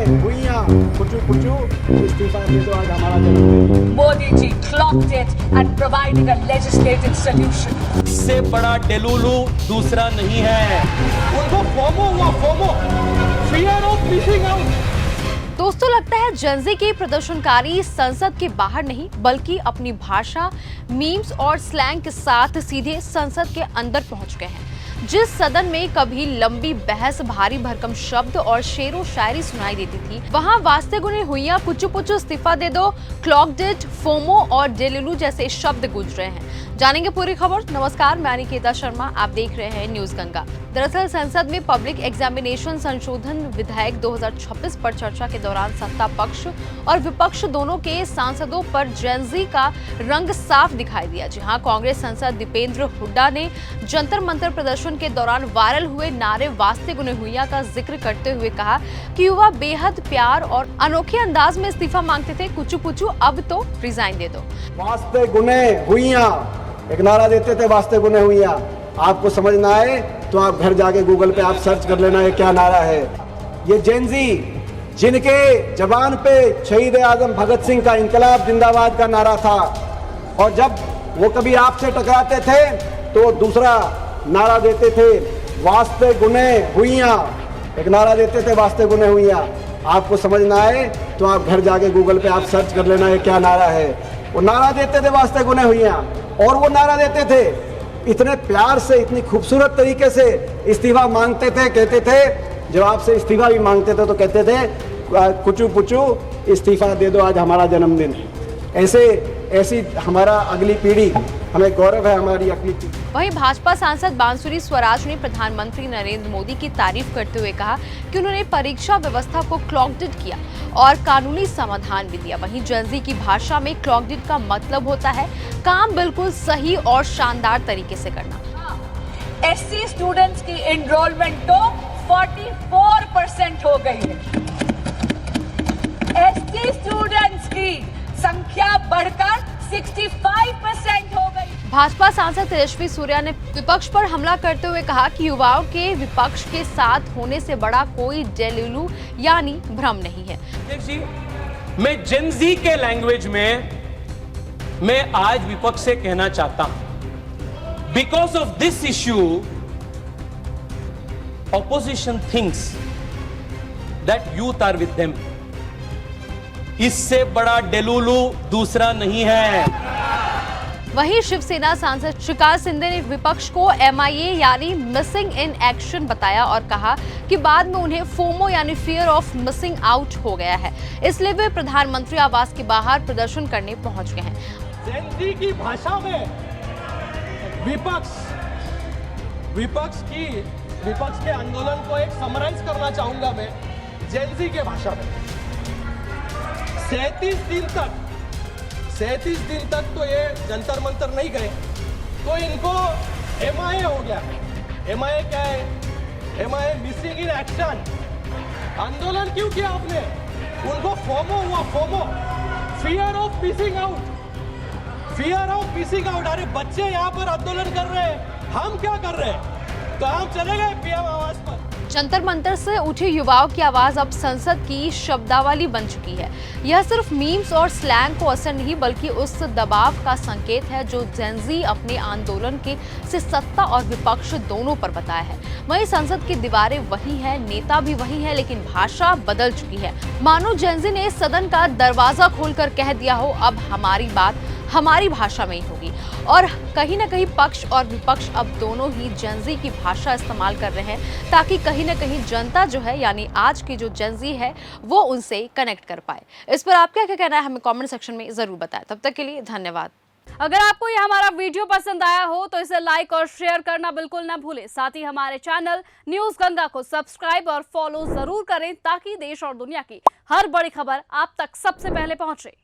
हुइयां पुचू पुचू इस्तीफा दे दो आज हमारा जन्मदिन। Modi ji clocked it and provided a legislative solution. इससे बड़ा डेलुलू दूसरा नहीं है। उनको फोमो हुआ, FOMO, fear of missing out. दोस्तों, लगता है जेनजी के प्रदर्शनकारी संसद के बाहर नहीं बल्कि अपनी भाषा, मीम्स और स्लैंग के साथ सीधे संसद के अंदर पहुंच गए हैं। जिस सदन में कभी लंबी बहस, भारी भरकम शब्द और शेरो शायरी सुनाई देती थी, वहां वास्ते गुने हुइयां, पुचू पुचू इस्तीफा दे दो, क्लॉक्ड इट, फोमो और डेलुलू जैसे शब्द गूंज रहे हैं। जानेंगे पूरी खबर। नमस्कार, मैं अनिकेता शर्मा, आप देख रहे हैं न्यूज गंगा। दरअसल संसद में पब्लिक एग्जामिनेशन संशोधन विधेयक 2026 पर चर्चा के दौरान सत्ता पक्ष और विपक्ष दोनों के सांसदों पर जेनजी का रंग साफ दिखाई दिया। जी हां, कांग्रेस सांसद दीपेंद्र हुड्डा ने जंतर मंतर प्रदर्शन के दौरान वायरल हुए नारे वास्ते गुने हुइयां का जिक्र करते हुए कहा कि युवा बेहद प्यार और अनोखे अंदाज में इस्तीफा मांगते थे। कुचू पुचू, अब तो रिजाइन दे दो। वास्ते गुने हुइयां एक नारा देते थे, वास्ते गुने हुइयां। आपको समझ ना आए तो आप घर जाके गूगल पे आप सर्च कर लेना ये क्या नारा है। ये जेनजी जिनके जबान पे शहीद आजम भगत सिंह का इंकलाब जिंदाबाद का नारा था, और जब वो कभी आपसे टकराते थे तो दूसरा नारा देते थे, वास्ते गुने हुइयां एक नारा देते थे, वास्ते गुने हुइयां। आपको समझ ना आए तो आप घर जाके गूगल पे आप सर्च कर लेना ये क्या नारा है। वो नारा देते थे वास्ते गुने हुइयां, और वो नारा देते थे इतने प्यार से, इतनी खूबसूरत तरीके से इस्तीफा मांगते थे। कहते थे, जब आपसे इस्तीफा भी मांगते थे तो कहते थे कुचू पुचू इस्तीफा दे दो आज हमारा जन्मदिन। ऐसी हमारा अगली पीढ़ी, हमें गौरव है हमारी अगली पीढ़ी। वहीं भाजपा सांसद बांसुरी स्वराज ने प्रधानमंत्री नरेंद्र मोदी की तारीफ करते हुए कहा कि उन्होंने परीक्षा व्यवस्था को क्लॉक्ड इट किया और कानूनी समाधान भी दिया। वहीं जेनजी की भाषा में क्लॉक्ड इट का मतलब होता है काम बिल्कुल सही और शानदार तरीके से करना। एससी स्टूडेंट्स की एनरोलमेंट तो 44% हो गई है। एसटी स्टूडेंट्स की संख्या बढ़कर 65% हो गई। भाजपा सांसद तेजस्वी सूर्या ने विपक्ष पर हमला करते हुए कहा कि युवाओं के विपक्ष के साथ होने से बड़ा कोई डेलुलू यानी भ्रम नहीं है। जी, मैं जेनजी के लैंग्वेज में मैं आज विपक्ष से कहना चाहता हूं, because of this issue opposition thinks that youth are with them. इससे बड़ा डेलुलू दूसरा नहीं है। वहीं शिवसेना सांसद श्रीकांत शिंदे ने विपक्ष को MIA यानी मिसिंग इन एक्शन बताया और कहा कि बाद में उन्हें फोमो यानी फियर ऑफ मिसिंग आउट हो गया है, इसलिए वे प्रधानमंत्री आवास के बाहर प्रदर्शन करने पहुंच गए हैं। जेनजी की भाषा में विपक्ष के आंदोलन को एक समराइज करना चाहूंगा मैं। जेनजी के भाषा में 37 दिन तक तो ये जंतर मंतर नहीं गए, तो इनको MIA हो गया। MIA क्या है? MIA missing in action. आंदोलन क्यों किया आपने? उनको फोमो हुआ, FOMO, fear of missing out, fear of missing out. अरे बच्चे यहाँ पर आंदोलन कर रहे हैं, हम क्या कर रहे हैं? तो हम चले गए PM आवास पर। जंतर मंतर से उठी युवाओं की आवाज अब संसद की शब्दावली बन चुकी है। यह सिर्फ मीम्स और स्लैंग को असर नहीं बल्कि उस दबाव का संकेत है जो जेनजी अपने आंदोलन के से सत्ता और विपक्ष दोनों पर बताया है। वहीं संसद की दीवारें वही है, नेता भी वही है, लेकिन भाषा बदल चुकी है। मानो जेनजी ने सदन का दरवाजा खोलकर कह दिया हो, अब हमारी बात हमारी भाषा में ही होगी। और कहीं ना कहीं पक्ष और विपक्ष अब दोनों ही जेनजी की भाषा इस्तेमाल कर रहे हैं ताकि कहीं ना कहीं जनता जो है यानी आज की जो जेनजी है वो उनसे कनेक्ट कर पाए। इस पर आपका क्या कहना है हमें कमेंट सेक्शन में जरूर बताएं। तब तक के लिए धन्यवाद। अगर आपको ये हमारा वीडियो पसंद आया हो तो इसे लाइक और शेयर करना बिल्कुल ना भूलें। साथ ही हमारे चैनल न्यूज गंगा को सब्सक्राइब और फॉलो जरूर करें ताकि देश और दुनिया की हर बड़ी खबर आप तक सबसे पहले पहुंचे।